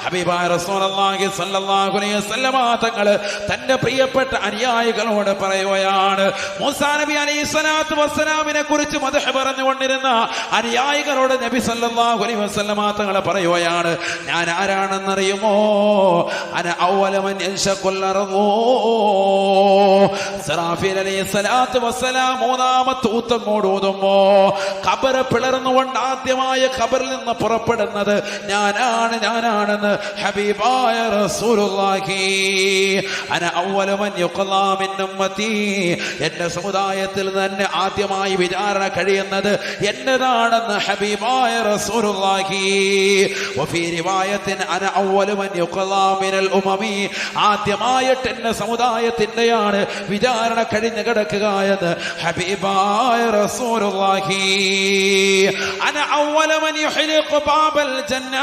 ഹബീബായ റസൂലുള്ളാഹി സ്വല്ലല്ലാഹു അലൈഹി വസല്ലമ തങ്ങൾ തന്റെ പ്രിയപ്പെട്ട അനുയായികളോട് പറയുകയാണ്. മൂസാ നബി അലൈഹിസ്സലാത്തു വസ്സലാമിനെ കുറിച്ച് മദ്ഹ് പറഞ്ഞുകൊണ്ടിരുന്ന അനുയായികളോട് നബി സല്ലല്ലാഹു അലൈഹി വസല്ലമ തങ്ങൾ പറയുകയാണ്, ഞാൻ ആരാണെന്നറിയുമോ? അന അവ്വലു മൻ യൻശഖുൽ അർളു. ഇസ്രാഫീൽ അലൈഹിസ്സലാത്തു വസ്സലാം മൂന്നാമത്തെ ഊത്തങ്ങോട് ഊതുമ്പോ ഖബർ പിളർന്നുകൊണ്ട് ആദ്യമായ ഖബറിൽ നിന്ന് പുറപ്പെടുന്നത് ഞാനാണെന്ന് ഹബീബായ റസൂലുള്ളാഹി. അന അവ്വലു മൻ യുഖ്ലാ മിൻ ഉമ്മത്തി. എന്റെ സമുദായത്തിൽ തന്നെ ആദ്യമായി വിചാരണ കഴിയുന്നത് എന്റേതാണെന്ന് ഹബീബായ റസൂലുള്ളാഹി. വഫീ റിവായത്തിൻ അന അവ്വലു മൻ യുഖ്ലാ മിനൽ ഉമമി. ആദ്യമായിട്ട് എന്റെ സമുദായത്തിന്റെയാണ് വിചാരണ കഴിഞ്ഞു കിടക്കുക എന്ന് ഹബീബായ റസൂലുള്ളാഹി. അന അവ്വലു മൻ യുഹ്ലിഖു ബാബൽ ജന്ന.